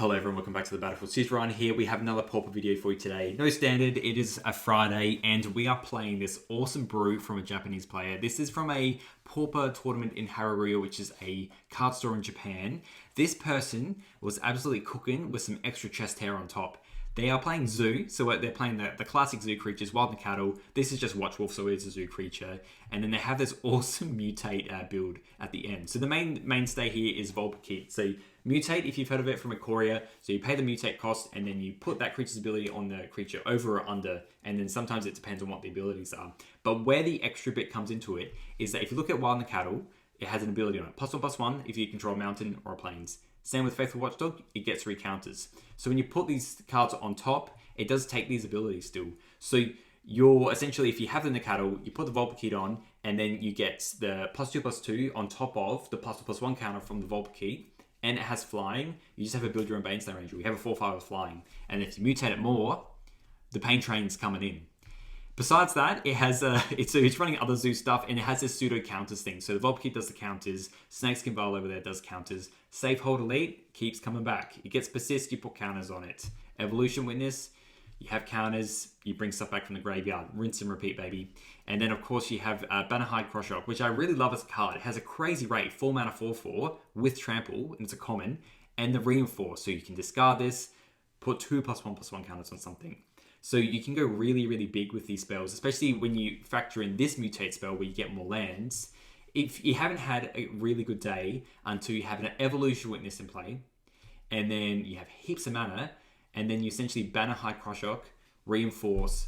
Hello everyone, welcome back to the Battlefield Series Run. Here we have another pauper video for you today. No standard, it is a Friday and we are playing this awesome brew from a Japanese player. This is from a pauper tournament in Haruruya, which is a card store in Japan. This person was absolutely cooking with some extra chest hair on top. They are playing zoo, so they're playing the classic zoo creatures, wild and cattle. This is just Watchwolf, so it's a zoo creature. And then they have this awesome mutate build at the end. So the mainstay here is Volpakit. So mutate, if you've heard of it from Ikoria, so you pay the mutate cost and then you put that creature's ability on the creature over or under, and then sometimes it depends on what the abilities are. But where the extra bit comes into it is that if you look at wild and cattle, it has an ability on it. +1/+1 if you control a mountain or a plains. Same with Faithful Watchdog, it gets recounters. So when you put these cards on top, it does take these abilities still. So you're essentially, if you have the Cattle, you put the Volpakit on, and then you get the +2/+2 on top of the +2/+1 counter from the Volpakit, and it has flying. You just have to build your own Baneslayer Ranger. We have a 4/5 of flying. And if you mutate it more, the Pain Train's coming in. Besides that, it has it's running other zoo stuff, and it has this pseudo counters thing. So the Volpakit does the counters, Snakeskin Vial over there does counters, Safe Hold Elite keeps coming back. It gets persist, you put counters on it. Evolution Witness, you have counters, you bring stuff back from the graveyard, rinse and repeat, baby. And then of course you have Bannerhide Crossrock, which I really love as a card. It has a crazy rate, 4 mana 4/4 with trample, and it's a common, and the reinforce, so you can discard this, put 2 +1/+1 counters on something. So you can go really, really big with these spells, especially when you factor in this mutate spell where you get more lands. If you haven't had a really good day until you have an Evolution Witness in play, and then you have heaps of mana, and then you essentially Bannerhide Crossrock, reinforce,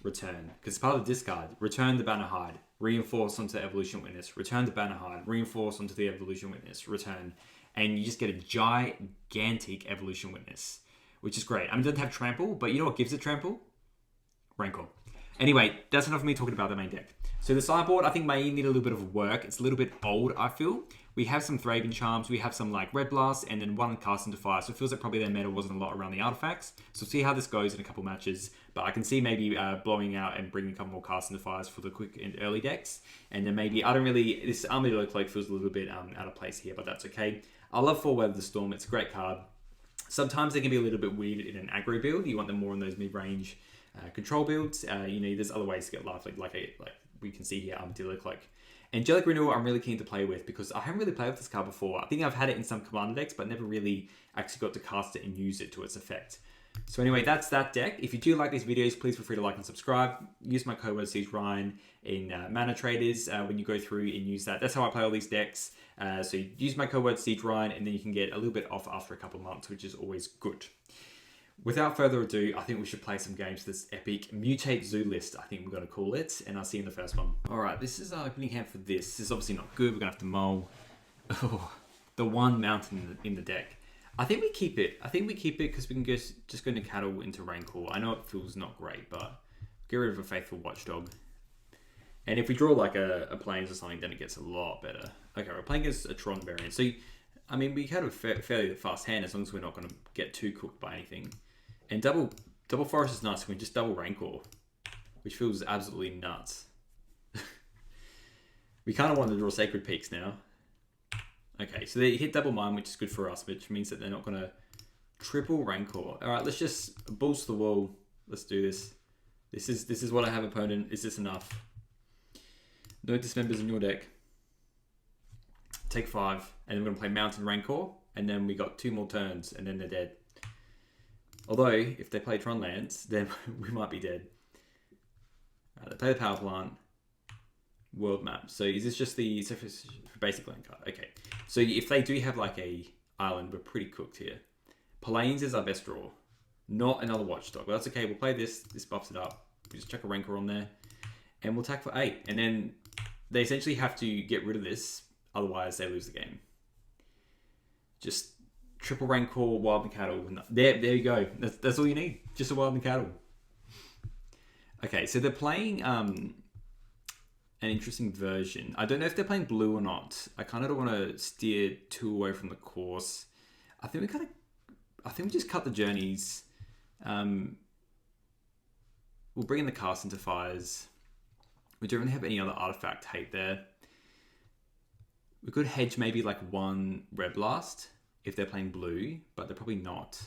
return. Because it's part of the discard. Return the Bannerhide, reinforce onto Evolution Witness, return the Bannerhide, reinforce onto the Evolution Witness, return. And you just get a gigantic Evolution Witness, which is great. I mean, it doesn't have trample, but you know what gives it trample? Rancor. Anyway, that's enough of me talking about the main deck. So the sideboard, I think, may need a little bit of work. It's a little bit old, I feel. We have some Thraben Charms, we have some like Red Blast, and then one Cast into Fire. So it feels like probably their meta wasn't a lot around the artifacts. So see how this goes in a couple matches. But I can see maybe blowing out and bringing a couple more Cast into Fires for the quick and early decks. And then maybe, this Armadillo Cloak feels a little bit out of place here, but that's okay. I love Four Weather the Storm, it's a great card. Sometimes they can be a little bit weird in an aggro build. You want them more in those mid-range control builds. There's other ways to get life, like we can see here, Armadillo Cloak. Angelic Renewal, I'm really keen to play with because I haven't really played with this card before. I think I've had it in some commander decks, but never really actually got to cast it and use it to its effect. So anyway, that's that deck. If you do like these videos, please feel free to like and subscribe. Use my code word SiegeRyan in Mana Traders when you go through and use that. That's how I play all these decks. So you use my code word SiegeRyan and then you can get a little bit off after a couple of months, which is always good. Without further ado, I think we should play some games for this epic Mutate Zoo list, I think we're going to call it, and I'll see you in the first one. Alright, this is our opening hand for this. This is obviously not good, we're going to have to mull. Oh, the one mountain in the deck. I think we keep it. I think we keep it because we can just go into Cattle into Rancor. I know it feels not great, but get rid of a Faithful Watchdog. And if we draw like a Plains or something, then it gets a lot better. Okay, we're playing against a Tron variant. So, I mean, we had a fairly fast hand as long as we're not going to get too cooked by anything. And double Forest is nice. We can just double Rancor, which feels absolutely nuts. We kind of want to draw Sacred Peaks now. Okay, so they hit double mine, which is good for us, which means that they're not going to triple Rancor. All right, let's just balls to the wall. Let's do this. This is what I have, opponent. Is this enough? No dismembers in your deck. Take 5, and then we're going to play Mountain Rancor, and then we got 2 more turns, and then they're dead. Although, if they play Tron lands, then we might be dead. They play the Power Plant, World Map. So is this just the for basic land card? Okay. So if they do have like a island, we're pretty cooked here. Plains is our best draw. Not another Watchdog. But that's okay, we'll play this. This buffs it up. We just chuck a Rancor on there. And we'll attack for 8. And then they essentially have to get rid of this. Otherwise, they lose the game. Just triple Rancor, Wild and Cattle. There you go. That's all you need. Just a Wild and Cattle. Okay, so they're playing an interesting version. I don't know if they're playing blue or not. I kind of don't want to steer too away from the course. I think we just cut the journeys. We'll bring in the Cast into Fires. We don't really have any other artifact hate there. We could hedge maybe like 1 Red Blast if they're playing blue, but they're probably not.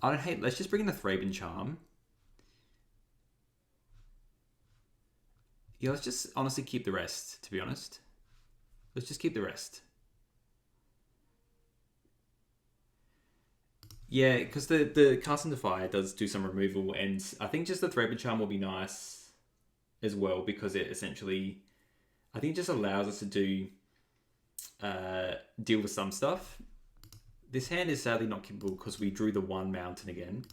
I don't hate. Let's just bring in the Thraben Charm. Yeah, let's just honestly keep the rest, to be honest. Let's just keep the rest. Yeah, because the Cast into Fire does do some removal, and I think just the Thraben Charm will be nice as well, because it essentially, I think it just allows us to do, deal with some stuff. This hand is sadly not keepable because we drew the one mountain again.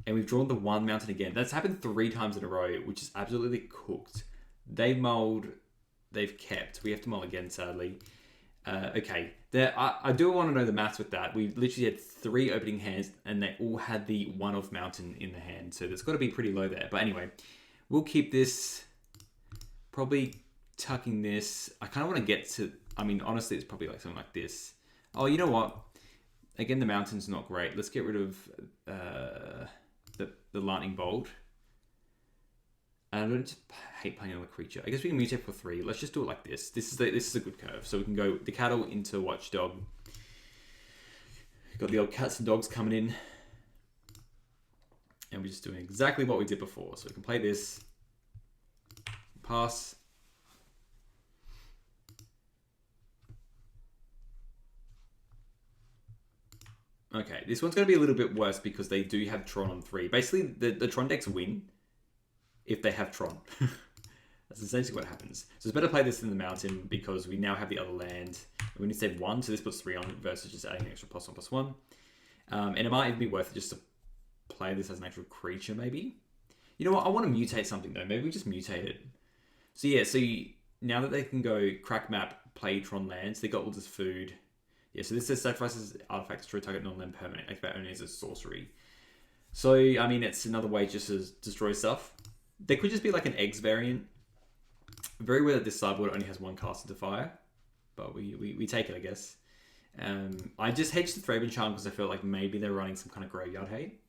And we've drawn the one mountain again. That's happened 3 times in a row, which is absolutely cooked. They've mulled, they've kept. We have to mull again, sadly. Okay, I do want to know the maths with that. We literally had 3 opening hands and they all had the one-off mountain in the hand. So there's got to be pretty low there. But anyway, we'll keep this. Probably tucking this. I kind of want to get to, I mean, honestly, it's probably like something like this. Oh, you know what? Again, the mountain's not great. Let's get rid of the lightning bolt. And I don't just hate playing another creature. I guess we can mutate for 3. Let's just do it like this. This is a good curve. So we can go the cattle into watchdog. Got the old cats and dogs coming in. And we're just doing exactly what we did before. So we can play this. Pass. Okay, this one's going to be a little bit worse because they do have Tron on 3. Basically, the Tron decks win if they have Tron. That's essentially what happens. So it's better to play this in the mountain because we now have the other land. We need to save 1, so this puts 3 on versus just adding an extra +1/+1. And it might even be worth it just to play this as an actual creature, maybe. You know what? I want to mutate something, though. Maybe we just mutate it. So yeah, now that they can go crack map, play Tron lands, they got all this food. Yeah, so this says sacrifices artifacts to target non-land permanent, activate only as a sorcery. So, I mean, it's another way just to destroy stuff. There could just be like an eggs variant. Very rare that this sideboard only has 1 cast into fire. But we take it, I guess. I just hedged the Thraben Charm because I felt like maybe they're running some kind of graveyard hate.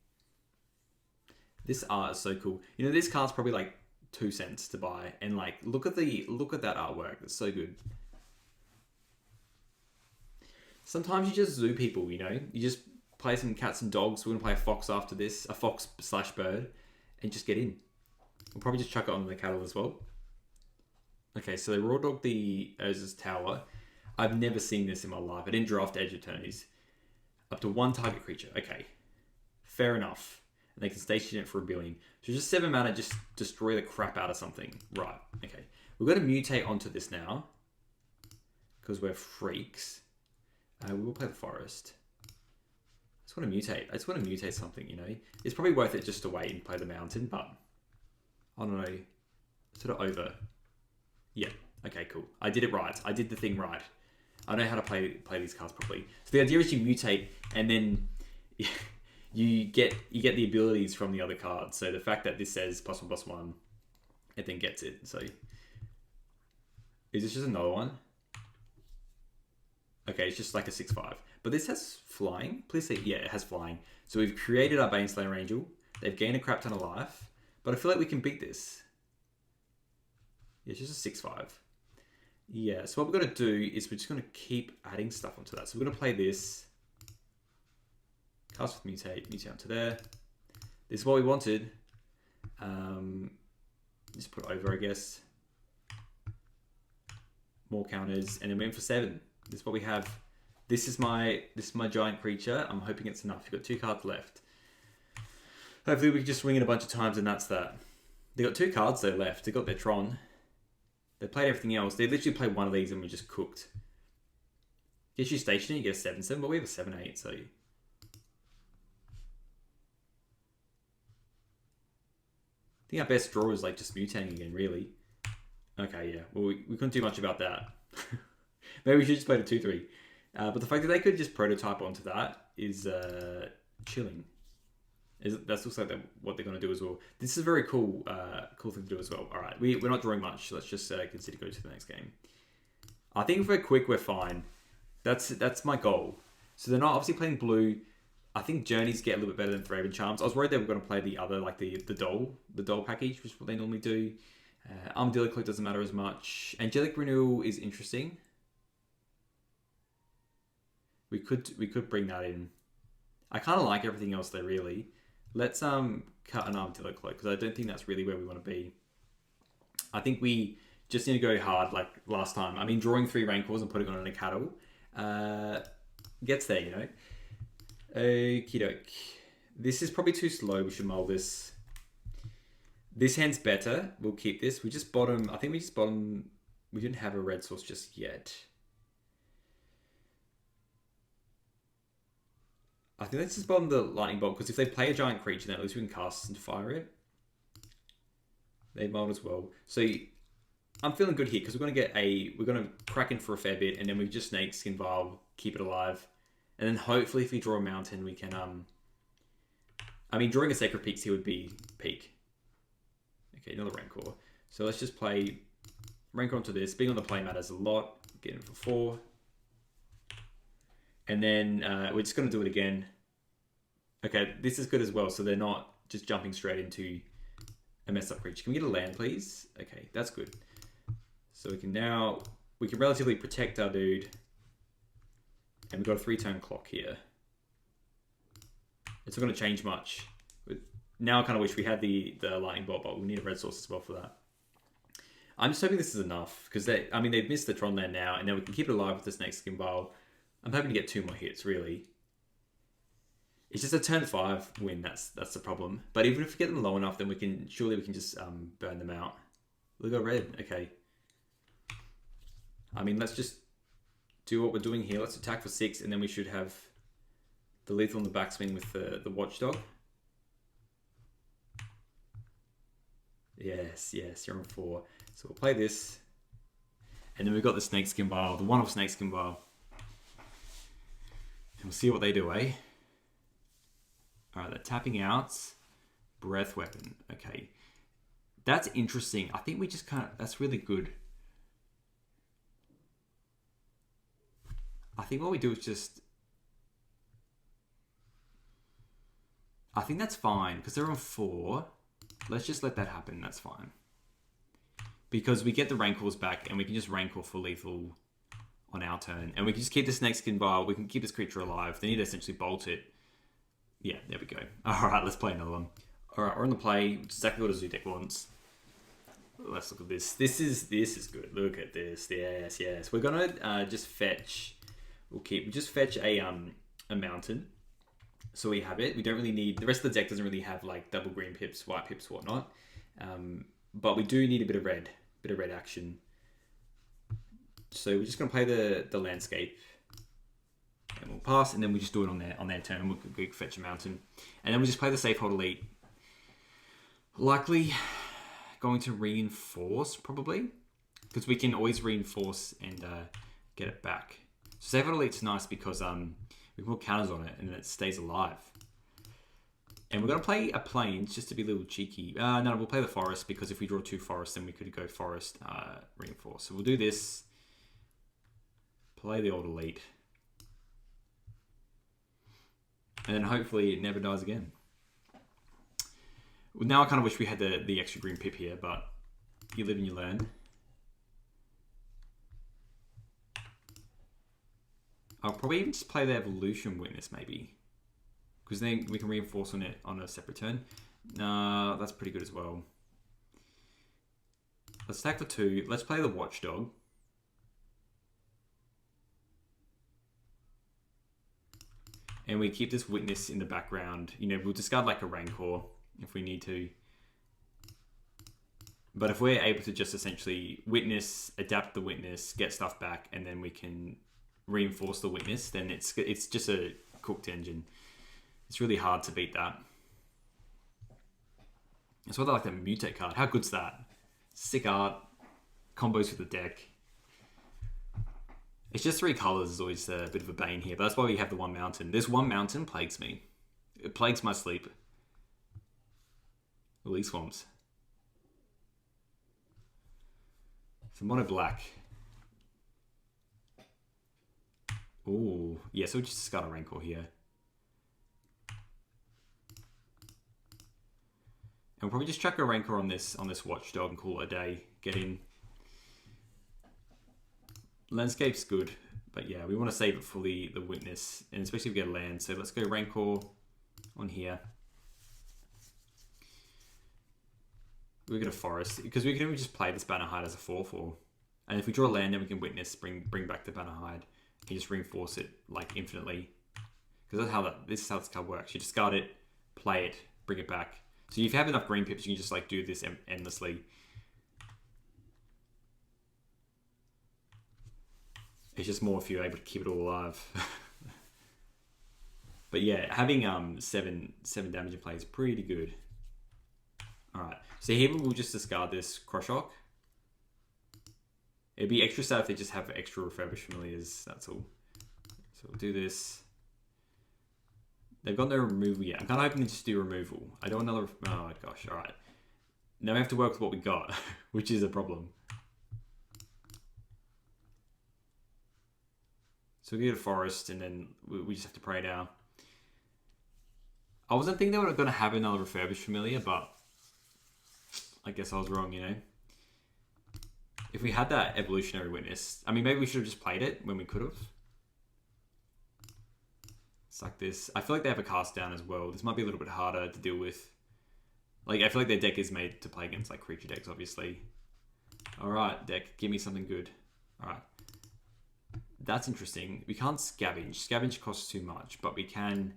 This art is so cool. You know, this card's probably like 2 cents to buy. And like, look at that artwork. It's so good. Sometimes you just zoo people, you know? You just play some cats and dogs. We're going to play a fox after this. A fox/bird. And just get in. We'll probably just chuck it on the cattle as well. Okay, so they raw dog the Urza's Tower. I've never seen this in my life. I didn't draft Edge of Eternities. Up to 1 target creature. Okay. Fair enough. And they can station it for 1 billion. So just 7 mana, just destroy the crap out of something. Right. Okay. We're going to mutate onto this now. Because we're freaks. We will play the forest. I just want to mutate. I just want to mutate something, you know. It's probably worth it just to wait and play the mountain, but I don't know. Sort of over. Yeah. Okay, cool. I did it right. I did the thing right. I know how to play these cards properly. So the idea is you mutate and then you get the abilities from the other cards. So the fact that this says +1/+1, it then gets it. So is this just another one? Okay, it's just like a 6/5. But this has flying. Please say, yeah, it has flying. So we've created our Baneslayer Angel. They've gained a crap ton of life. But I feel like we can beat this. Yeah, it's just a 6/5. Yeah, so what we're going to do is we're just going to keep adding stuff onto that. So we're going to play this. Cast with mutate onto there. This is what we wanted. Just put it over, I guess. More counters, and then we're in for 7. This is what we have. This is my giant creature. I'm hoping it's enough. You've got 2 cards left. Hopefully we can just swing it a bunch of times and that's that. They got 2 cards there left. They got their Tron. They played everything else. They literally played one of these and we just cooked. Gets you stationary, you get a 7/7, but we have a 7/8, so. I think our best draw is like just mutating again, really. Okay, yeah. Well, we couldn't do much about that. Maybe we should just play the 2/3. But the fact that they could just prototype onto that is chilling. That looks like what they're going to do as well. This is a very cool thing to do as well. All right, we're not drawing much. So let's just consider go to the next game. I think if we're quick, we're fine. That's my goal. So they're not obviously playing blue. I think Journeys get a little bit better than Thraben Charms. I was worried they were going to play the other, like the doll package, which is what they normally do. Armadillo Cloak doesn't matter as much. Angelic Renewal is interesting. We could bring that in. I kind of like everything else though, really. Let's cut an armadillo cloak, because I don't think that's really where we want to be. I think we just need to go hard like last time. I mean, drawing 3 rancors and putting on a cattle gets there, you know. Okie doke. This is probably too slow. We should mull this. This hand's better. We'll keep this. We just bottom. I think we just bottom. We didn't have a red source just yet. I think let's just bottom the lightning bolt, because if they play a giant creature, then at least we can cast and fire it. They mulled as well. So I'm feeling good here, because we're going to crack in for a fair bit, and then we just snake skin vial, keep it alive, and then hopefully if we draw a mountain, we can I mean, drawing a Sacred Peaks here would be peak. Okay, another Rancor. So let's just play Rancor onto this. Being on the play matters a lot. Get him for 4. And then we're just going to do it again. Okay, this is good as well. So they're not just jumping straight into a messed up creature. Can we get a land, please? Okay, that's good. So we can relatively protect our dude. And we've got a 3-turn clock here. It's not going to change much. Now I kind of wish we had the lightning bolt, but we need a red source as well for that. I'm just hoping this is enough, because they've missed the Tron land now, and now we can keep it alive with this next skin vial. I'm hoping to get 2 more hits, really. It's just a turn 5 win, that's the problem. But even if we get them low enough, then we can just burn them out. Look at red, okay. I mean, let's just do what we're doing here. Let's attack for 6, and then we should have the lethal on the backswing with the watchdog. Yes, you're on 4. So we'll play this. And then we've got the snake skin vial, the one-off snake skin vial. And we'll see what they do, eh? Alright, they're tapping out. Breath weapon. Okay. That's interesting. I think we just that's really good. I think what we do is just... I think that's fine, because they're on 4. Let's just let that happen. That's fine. Because we get the Rancors back, and we can just Rancor for lethal on our turn. And we can just keep the snake skin vial. We can keep this creature alive. They need to essentially bolt it. Yeah, there we go. Alright, let's play another one. Alright, we're on the play. Exactly what a zoo deck wants. Let's look at this. This is good. Look at this. Yes. We're gonna just fetch. We'll just fetch a mountain. So we have it. We don't really need... The rest of the deck doesn't really have like double green pips, white pips, whatnot. But we do need a bit of red. Bit of red action. So we're just going to play the landscape. And we'll pass, and then we just do it on their turn. And we'll fetch a mountain. And then we just play the safe hold elite. Likely going to reinforce, probably. Because we can always reinforce and get it back. So safe hold elite's nice because... we can put counters on it and then it stays alive. And we're going to play a plains just to be a little cheeky. No, we'll play the forest, because if we draw 2 forests, then we could go forest, reinforce. So we'll do this. Play the old elite. And then hopefully it never dies again. Well, now I kind of wish we had the extra green pip here, but you live and you learn. I'll probably even just play the evolution witness, maybe, because then we can reinforce on it on a separate turn. That's pretty good as well. Let's attack for 2. Let's play the watchdog. And we keep this witness in the background. You know, we'll discard like a Rancor if we need to. But if we're able to just essentially witness, adapt the witness, get stuff back, and then we can reinforce the witness, then it's just a cooked engine. It's really hard to beat that. That's why I like the mutate card. How good's that? Sick art, combos with the deck. It's just 3 colors is always a bit of a bane here, but that's why we have the 1 mountain. This 1 mountain plagues me. It plagues my sleep. Release swamps. So mono black. Oh, yeah, so we just discard a Rancor here. And we'll probably just chuck a Rancor on this watchdog and call it a day. Get in. Landscape's good. But yeah, we want to save it for the witness, and especially if we get a land. So let's go Rancor on here. We get a forest because we can even just play this Bannerhide as a 4/4, and if we draw a land, then we can witness, bring back the Bannerhide, and just reinforce it like infinitely. Because that's how this is how this card works. You discard it, play it, bring it back. So if you have enough green pips, you can just like do this endlessly. It's just more if you're able to keep it all alive. But yeah, having 7 damage in play is pretty good. Alright, so here we'll just discard this Kroshok. It'd be extra sad if they just have extra refurbished familiars, that's all. So we'll do this. They've got no removal yet. I'm kind of hoping they just do removal. I don't want another... Oh my gosh, alright. Now we have to work with what we got, which is a problem. So we get a forest, and then we just have to pray now. I wasn't thinking they were going to have another refurbished familiar, but I guess I was wrong, you know. If we had that evolutionary witness, I mean, maybe we should have just played it when we could have. It's like this. I feel like they have a cast down as well. This might be a little bit harder to deal with. Like, I feel like their deck is made to play against like creature decks, obviously. Alright, deck, give me something good. Alright. That's interesting. We can't scavenge. Scavenge costs too much, but we can...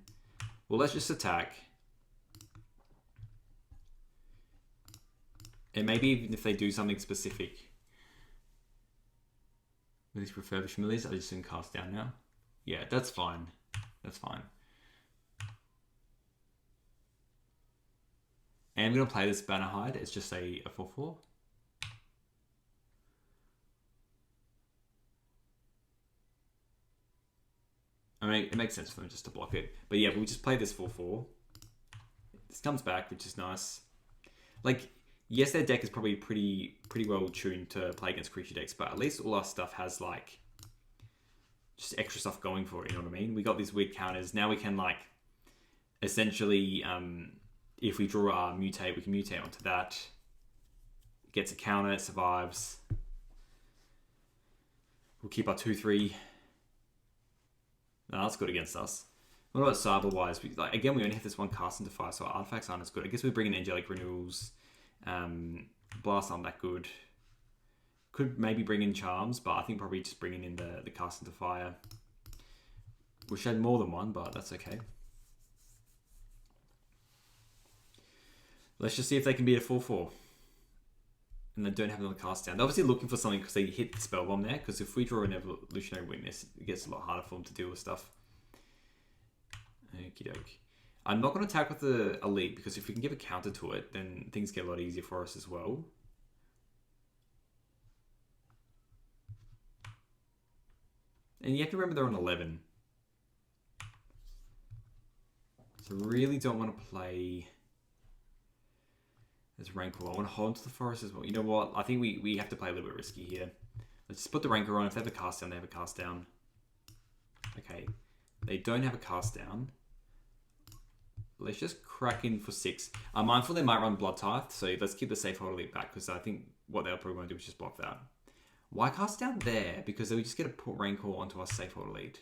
Well, let's just attack. And maybe even if they do something specific. With these refurbished familiars, I just didn't cast down now. Yeah, that's fine. That's fine. And I'm going to play this Bannerhide. It's just a 4/4. I mean, it makes sense for them just to block it. But yeah, we'll just play this 4/4. This comes back, which is nice. Like, yes, their deck is probably pretty well tuned to play against creature decks, but at least all our stuff has, like, just extra stuff going for it, you know what I mean? We got these weird counters. Now we can, like, essentially, if we draw our mutate, we can mutate onto that. It gets a counter, it survives. We'll keep our 2/3. No, that's good against us. What about cyber-wise? Like, again, we only have this one cast into fire, so our artifacts aren't as good. I guess we bring in Angelic Renewals. Blast aren't that good. Could maybe bring in Charms, but I think probably just bringing in the cast into fire. Wish I had more than one, but that's okay. Let's just see if they can beat a 4/4. And they don't have another cast down. They're obviously looking for something because they hit the spell bomb there. Because if we draw an evolutionary witness, it gets a lot harder for them to deal with stuff. Okie doke. I'm not going to attack with the elite because if we can give a counter to it, then things get a lot easier for us as well. And you have to remember they're on 11. So really don't want to play as Rancor. I want to hold on to the forest as well. You know what? I think we have to play a little bit risky here. Let's just put the Rancor on. If they have a cast down, they have a cast down. Okay. They don't have a cast down. Let's just crack in for 6. I'm mindful they might run Blood Tithe, so let's keep the safe hold elite back because I think what they'll probably want to do is just block that. Why cast down there? Because they would just get to put Rancor onto our safe hold elite.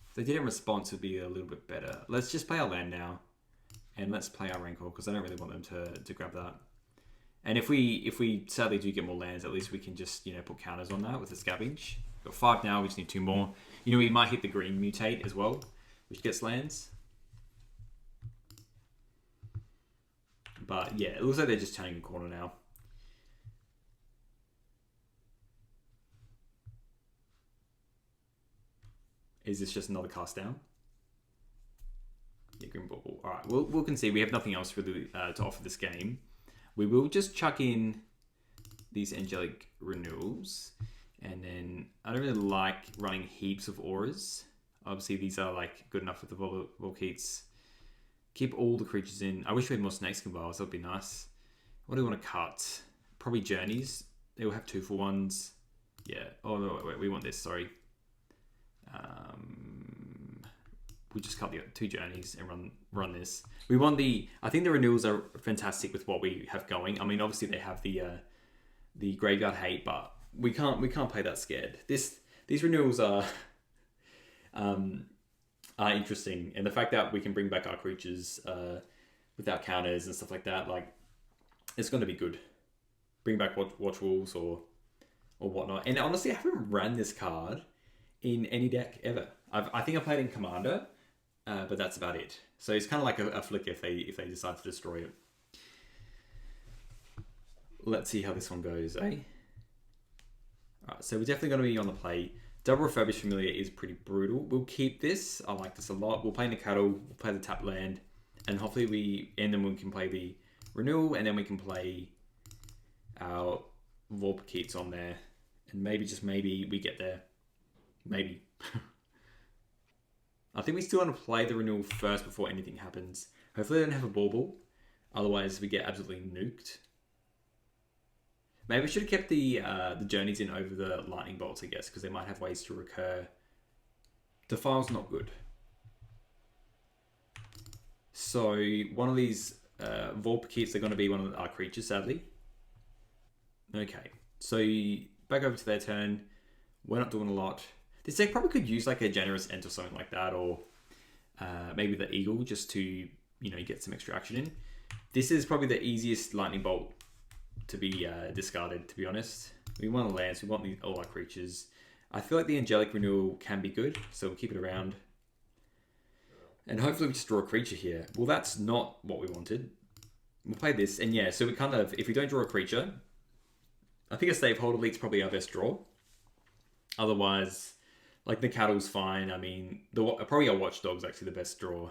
If they did in response, it would be a little bit better. Let's just play our land now. And let's play our Rancor because I don't really want them to grab that. And if we sadly do get more lands, at least we can just, you know, put counters on that with the scavenge. We've got 5 now, we just need 2 more. You know, we might hit the green mutate as well, which gets lands. But yeah, it looks like they're just turning a corner now. Is this just another cast down? Yeah, green bubble. All right, we'll concede. We have nothing else really to offer this game. We will just chuck in these Angelic Renewals. And then I don't really like running heaps of auras. Obviously, these are like good enough with the Volkeets. Keep all the creatures in. I wish we had more Snakes Conviles. That would be nice. What do we want to cut? Probably Journeys. They will have 2-for-1s. Yeah. Oh, no, wait. We want this. Sorry. We just cut the 2 Journeys and run this. We want the... I think the renewals are fantastic with what we have going. I mean, obviously they have the Graveyard Hate, but we can't play that scared. This these renewals are interesting, and the fact that we can bring back our creatures without counters and stuff like that, like, it's going to be good. Bring back watch wolves or whatnot. And honestly, I haven't ran this card in any deck ever. I think I played in Commander, but that's about it. So it's kind of like a flicker if they decide to destroy it. Let's see how this one goes, eh? Alright, so we're definitely going to be on the play. Double Refurbished Familiar is pretty brutal. We'll keep this. I like this a lot. We'll play Nikatl, we'll play the tap land, and hopefully then we can play the Renewal, and then we can play our Vulpikeets on there. And maybe, just maybe, we get there. Maybe. I think we still want to play the Renewal first before anything happens. Hopefully they don't have a Bauble. Otherwise we get absolutely nuked. Maybe we should have kept the Journeys in over the Lightning Bolts, I guess, because they might have ways to recur. Defile's not good. So one of these Vulpikeets are going to be one of our creatures, sadly. Okay, so back over to their turn. We're not doing a lot. This deck probably could use like a Generous Ent or something like that, or maybe the Eagle, just to, you know, get some extra action in. This is probably the easiest Lightning Bolt to be discarded, to be honest. We want a Lance, we want all our creatures. I feel like the Angelic Renewal can be good, so we'll keep it around. And hopefully we just draw a creature here. Well, that's not what we wanted. We'll play this, and yeah, so we kind of, if we don't draw a creature, I think a Staveholder Elite's probably our best draw. Otherwise, like the Cattle's fine. I mean, probably our Watchdog's actually the best draw.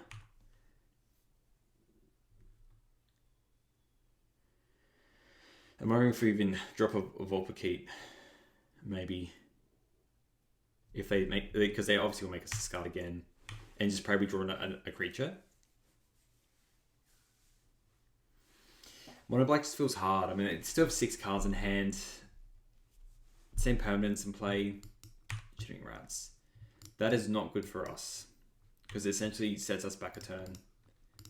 I'm wondering if we even drop a Vulpikeet, maybe. If they make, because they obviously will make us discard again, and just probably draw a creature. Mono Black just feels hard. I mean, it still have 6 cards in hand. Same permanents in play. Chittering Rats. That is not good for us, because it essentially sets us back a turn,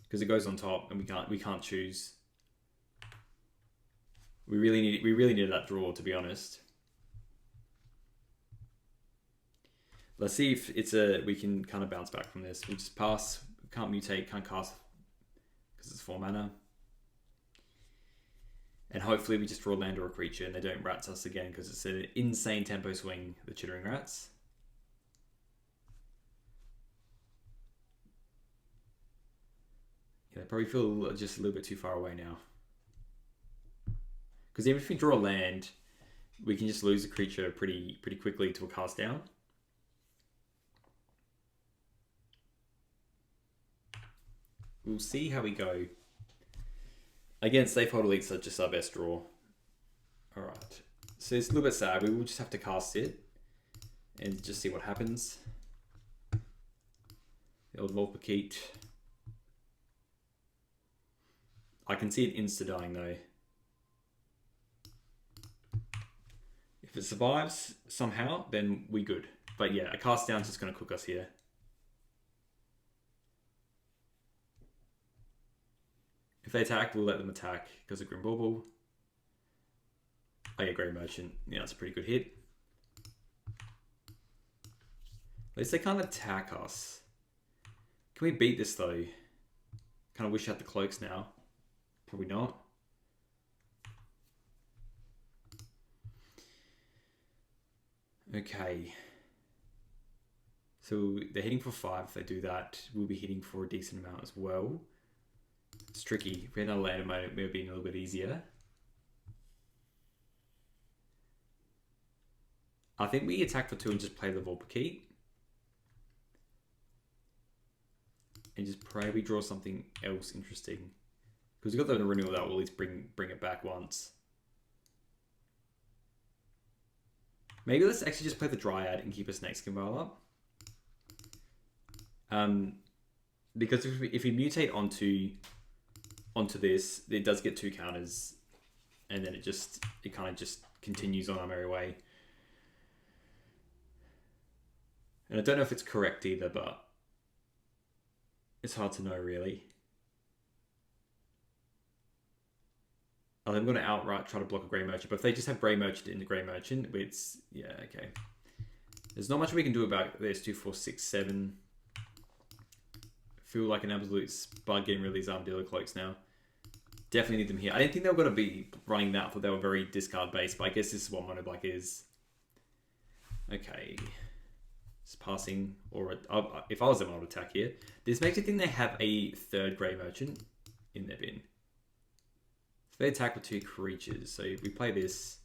because it goes on top and we can't choose. We really needed that draw, to be honest. Let's see if we can kind of bounce back from this. We'll just pass. Can't mutate, can't cast because it's 4 mana. And hopefully we just draw land or a creature and they don't rats us again, because it's an insane tempo swing, the Chittering Rats. Yeah, they probably feel just a little bit too far away now. Because even if we draw a land, we can just lose the creature pretty quickly to a cast down. We'll see how we go. Again, Staveholder Elites are just our best draw. Alright. So it's a little bit sad. We will just have to cast it and just see what happens. The old Vulpikeet. I can see it insta-dying though. If it survives somehow, then we good. But yeah, a cast down is just going to cook us here. If they attack, we'll let them attack because of Grim Bauble. Oh yeah, Grey Merchant. Yeah, that's a pretty good hit. At least they can't attack us. Can we beat this though? Kind of wish I had the cloaks now. Probably not. Okay. So they're hitting for 5. If they do that, we'll be hitting for a decent amount as well. It's tricky. If we had another land mode, it may have been a little bit easier. I think we attack for 2 and just play the Vulpikeet. And just pray we draw something else interesting. Because we've got the renewal that will at least bring it back once. Maybe let's actually just play the Dryad and keep a Snake Skin Vial up. Because if we mutate onto this, it does get 2 counters, and then it kind of just continues on our merry way. And I don't know if it's correct either, but it's hard to know really. I'm going to outright try to block a Grey Merchant, but if they just have Grey Merchant in the Grey Merchant, it's, yeah, okay. There's not much we can do about this. 2, 4, 6, 7. Feel like an absolute spud getting rid of these Armadillo Cloaks now. Definitely need them here. I didn't think they were going to be running that. I thought they were very discard based, but I guess this is what Mono Black is. Okay. Just passing, or if I was them, I would attack here. This makes me think they have a third Grey Merchant in their bin. So they attack with 2 creatures. So if we play this,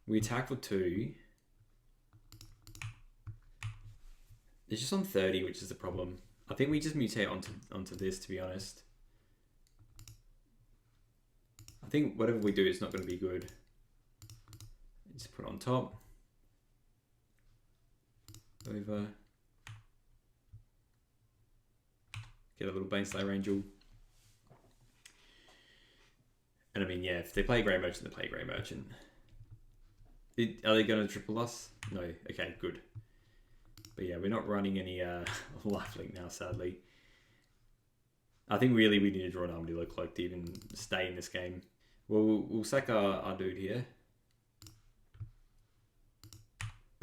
we attack for 2. It's just on 30, which is the problem. I think we just mutate onto this, to be honest. I think whatever we do is not going to be good. Just put it on top. Over. Get a little Baneslayer Angel. And I mean, yeah, if they play Grey Merchant, they play Grey Merchant. Are they going to triple us? No. Okay, good. But yeah, we're not running any lifelink now, sadly. I think really we need to draw an Armadillo Cloak to even stay in this game. Well, we'll sack our dude here.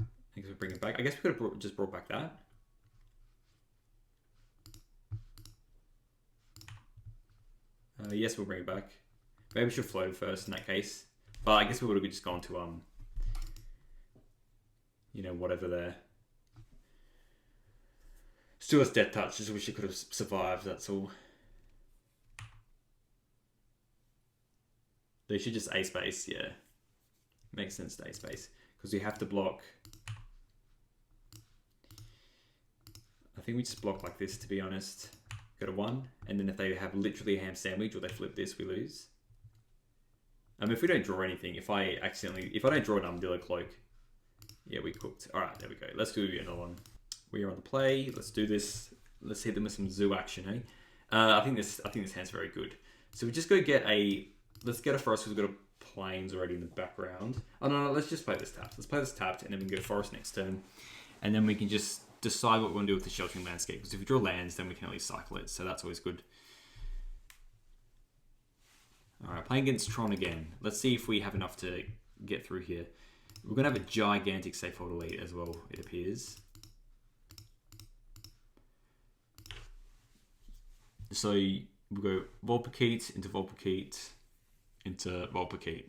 I guess we'll bring it back. I guess we could have just brought back that. Yes, we'll bring it back. Maybe we should float it first in that case. But I guess we would have just gone to, you know, whatever there. Still has Death Touch, just wish it could have survived, that's all. They should just A-space, yeah. Makes sense to A-space. Because we have to block. I think we just block like this, to be honest. Go to 1, and then if they have literally a ham sandwich or they flip this, we lose. If we don't draw anything, if I don't draw an Armadillo Cloak, yeah, we cooked. Alright, there we go. Let's do another one. We are on the play. Let's do this. Let's hit them with some zoo action, eh? I think this hand's very good. So we just go get a. Let's get a forest because we've got a plains already in the background. Oh no, let's just play this tapped. Let's play this tapped, and then we can go forest next turn, and then we can just decide what we want to do with the sheltering landscape. Because if we draw lands, then we can at least cycle it. So that's always good. All right, playing against Tron again. Let's see if we have enough to get through here. We're gonna have a gigantic Safehold Elite as well. It appears. So we'll go Vulpikeet into Vulpikeet into Vulpikeet.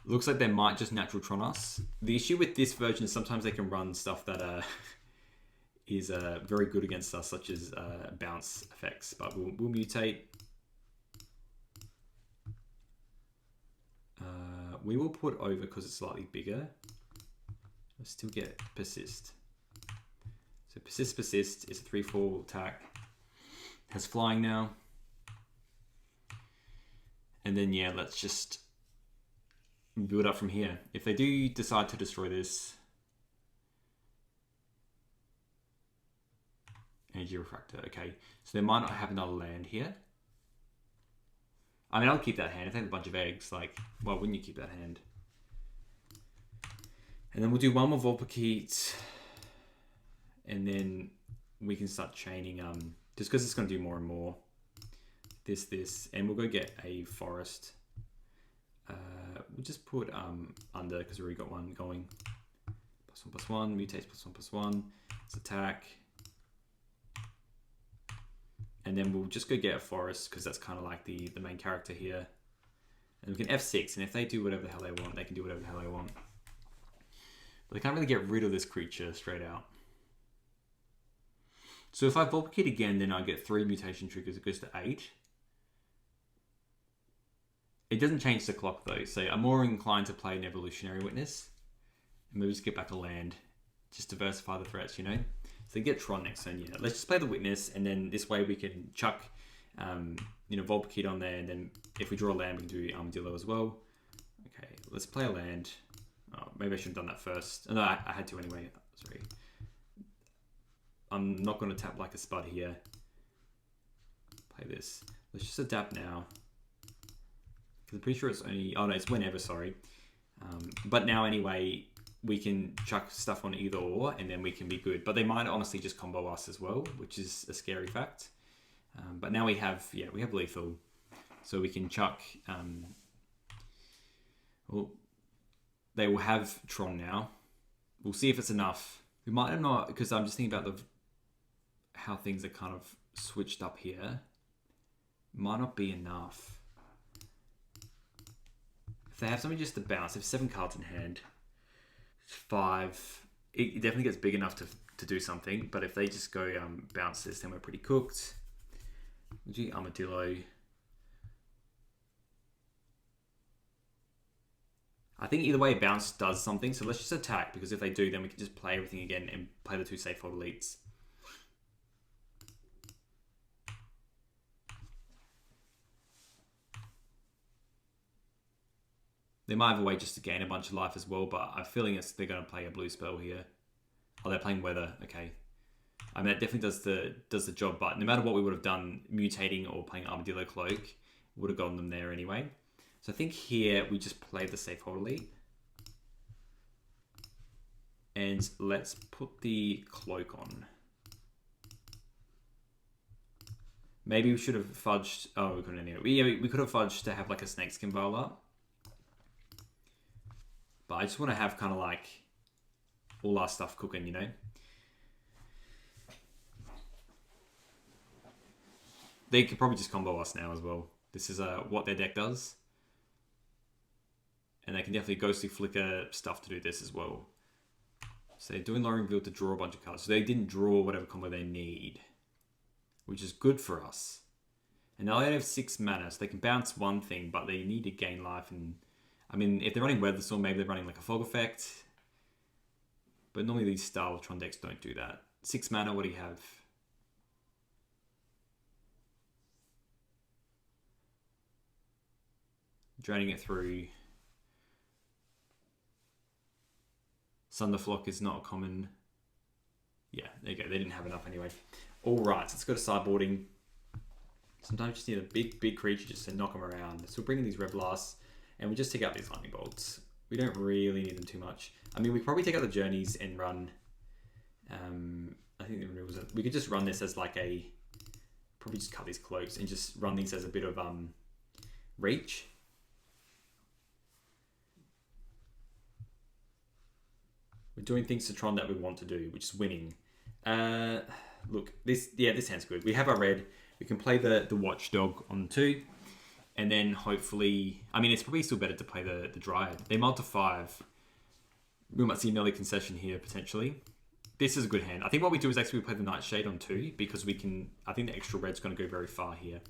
Looks like they might just natural Tron us. The issue with this version is sometimes they can run stuff that is very good against us, such as bounce effects. But we'll mutate. We will put over because it's slightly bigger. We'll still get persist. So persist is a 3/4 attack. Has flying now. And then yeah, let's just build up from here. If they do decide to destroy this, Energy Refractor, okay. So they might not have another land here. I mean, I'll keep that hand. If they have a bunch of eggs, like, why wouldn't you keep that hand? And then we'll do one more Vulpikeet. And then we can start chaining, just because it's going to do more and more. This, and we'll go get a forest. We'll just put under, because we already got one going. +1/+1, mutates +1/+1. Let's attack. And then we'll just go get a forest, because that's kind of like the main character here. And we can F6, and if they do whatever the hell they want, they can do whatever the hell they want. But they can't really get rid of this creature straight out. So if I Vulpikeet again, then I get 3 mutation triggers. It goes to 8. It doesn't change the clock though, so I'm more inclined to play an Evolutionary Witness. And maybe just get back a land. Just diversify the threats, you know? So get Tron next turn, yeah. Let's just play the Witness, and then this way we can chuck, Vulpikeet on there, and then if we draw a land, we can do Armadillo as well. Okay, let's play a land. Oh, maybe I should have done that first. No, I had to anyway. Sorry. I'm not going to tap like a spud here. Play this. Let's just adapt now. Because I'm pretty sure it's only... Oh no, it's whenever, sorry. But now anyway, we can chuck stuff on either or, and then we can be good. But they might honestly just combo us as well, which is a scary fact. But now we have lethal. So we can chuck... Well, they will have Tron now. We'll see if it's enough. We might not, because I'm just thinking about how things are kind of switched up here. Might not be enough. If they have something just to bounce, they have 7 cards in hand. 5. It definitely gets big enough to do something, but if they just go bounce this, then we're pretty cooked. G Armadillo. I think either way, bounce does something, so let's just attack, because if they do, then we can just play everything again and play the 2 safe hold elites. They might have a way just to gain a bunch of life as well, but I'm feeling they're going to play a blue spell here. Oh, they're playing weather. Okay. I mean, that definitely does the job, but no matter what we would have done, mutating or playing Armadillo Cloak would have gotten them there anyway. So I think here we just play the safe hold elite. And let's put the Cloak on. Maybe we should have fudged... Oh, we couldn't anyway. We could have fudged to have like a Snakeskin Vial up. But I just want to have kind of like all our stuff cooking, you know? They could probably just combo us now as well. This is what their deck does. And they can definitely Ghostly Flicker stuff to do this as well. So they're doing Lowering Reveal to draw a bunch of cards. So they didn't draw whatever combo they need, which is good for us. And now they have 6 mana, so they can bounce one thing, but they need to gain life. And I mean, if they're running Weather Storm, maybe they're running like a Fog Effect. But normally these style Tron decks don't do that. 6 mana, what do you have? Draining it through. Thunderflock is not common. Yeah, there you go. They didn't have enough anyway. All right, so let's go to sideboarding. Sometimes you just need a big creature just to knock them around. So we're bringing these Red Blasts, and we just take out these Lightning Bolts. We don't really need them too much. I mean, we probably take out the Journeys and run... I think we could just run this as like a... Probably just cut these Cloaks and just run these as a bit of reach. We're doing things to Tron that we want to do, which is winning. Look, this hand's good. We have our red. We can play the Watchdog on 2. And then hopefully... I mean, it's probably still better to play the Dryad. They mull to 5. We might see an early concession here, potentially. This is a good hand. I think what we do is actually we play the Nightshade on 2, because we can... I think the extra red's going to go very far here.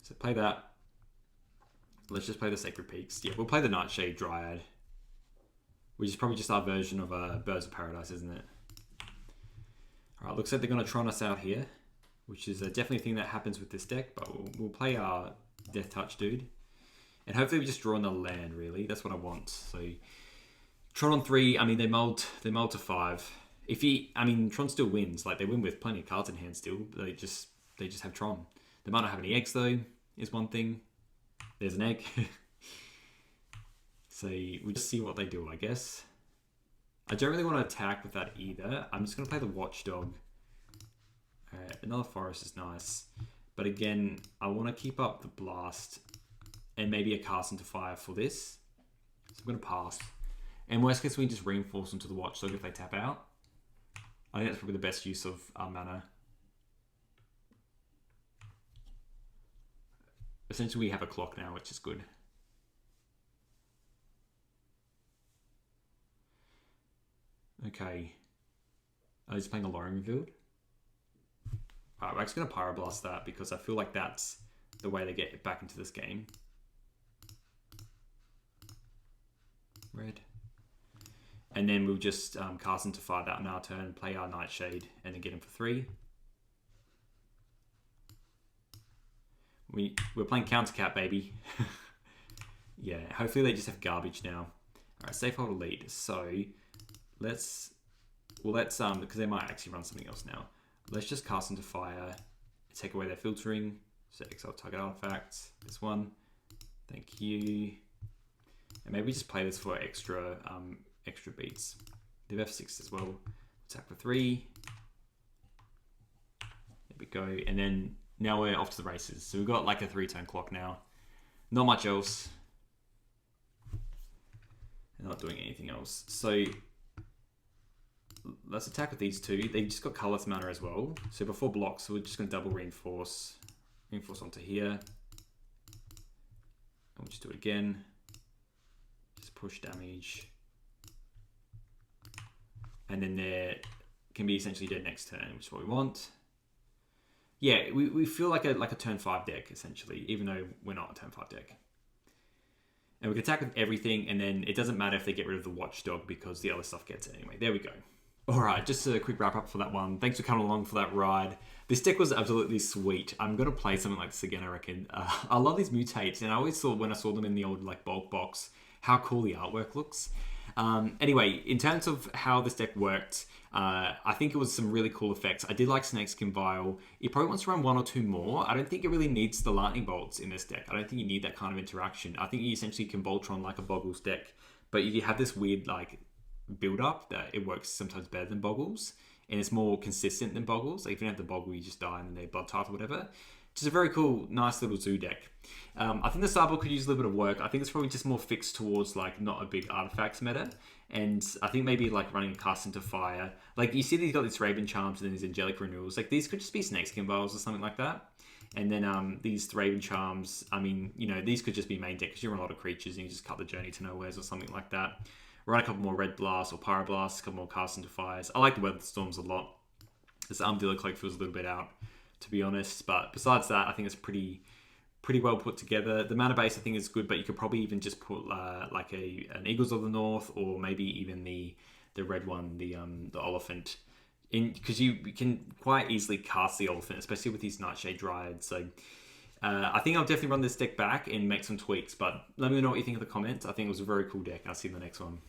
So play that. Let's just play the Sacred Peaks. Yeah, we'll play the Nightshade Dryad. Which is probably just our version of Birds of Paradise, isn't it? Alright, looks like they're going to Tron us out here. Which is definitely a thing that happens with this deck. But we'll play our Death Touch dude. And hopefully we just draw another land, really. That's what I want. So, Tron on 3, I mean, they mulled to 5. I mean, Tron still wins. Like, they win with plenty of cards in hand still. But they just have Tron. They might not have any eggs, though, is one thing. There's an egg. So we'll just see what they do, I guess. I don't really want to attack with that either. I'm just going to play the Watchdog. Another Forest is nice. But again, I want to keep up the Blast and maybe a Cast into Fire for this. So I'm going to pass. And worst case, we just reinforce them to the Watchdog if they tap out. I think that's probably the best use of our mana. Essentially, we have a clock now, which is good. Okay. He's playing a Lowering Revealed. Alright, we're actually going to Pyroblast that because I feel like that's the way they get back into this game. Red. And then we'll just cast into fire that on our turn, play our Nightshade, and then get him for 3. We're playing Countercap, baby. Yeah, hopefully they just have garbage now. Alright, safe hold elite. So... Let's because they might actually run something else now. Let's just cast into fire, take away their filtering. So exile target artifacts. This one, thank you. And maybe just play this for extra beats. They have F6 as well. Attack for 3. There we go. And then now we're off to the races. So we've got like a 3-turn clock now. Not much else. not doing anything else. So let's attack with these two. They just got colorless mana as well. So before blocks, we're just going to double reinforce onto here. And we'll just do it again. Just push damage. And then there can be essentially dead next turn, which is what we want. Yeah, we feel like a turn 5 deck, essentially, even though we're not a turn 5 deck. And we can attack with everything, and then it doesn't matter if they get rid of the Watchdog because the other stuff gets it anyway. There we go. Alright, just a quick wrap up for that one. Thanks for coming along for that ride. This deck was absolutely sweet. I'm going to play something like this again, I reckon. I love these mutates, and I always thought when I saw them in the old bulk box, how cool the artwork looks. Anyway, in terms of how this deck worked, I think it was some really cool effects. I did like Snakeskin Vial. It probably wants to run 1 or 2 more. I don't think it really needs the Lightning Bolts in this deck. I don't think you need that kind of interaction. I think you essentially can Voltron like a Boggles deck, but you have this weird build up that it works sometimes better than Boggles, and it's more consistent than Boggles. Like if you don't have the Boggle, you just die and then they Blood Tithe or whatever. Just a very cool, nice little zoo deck. I think the sideboard could use a little bit of work. I think it's probably just more fixed towards not a big artifacts meta. And I think maybe running Cast into Fire. You see he's got these Raven Charms and then these Angelic Renewals. These could just be Snakeskin Vials or something like that. And then these Raven Charms, I mean, these could just be main deck because you run a lot of creatures and you just cut the Journey to Nowheres or something like that. Run a couple more Red Blasts or Pyroblasts, a couple more Cast into Fires. I like the Weather Storms a lot. This Armadillo Cloak feels a little bit out, to be honest, but besides that, I think it's pretty well put together. The mana base I think is good, but you could probably even just put an Eagles of the North, or maybe even the red one, the Elephant, in, because you can quite easily cast the Elephant, especially with these Nightshade Dryads. So I think I'll definitely run this deck back and make some tweaks, but let me know what you think in the comments. I think it was a very cool deck. I'll see you in the next one.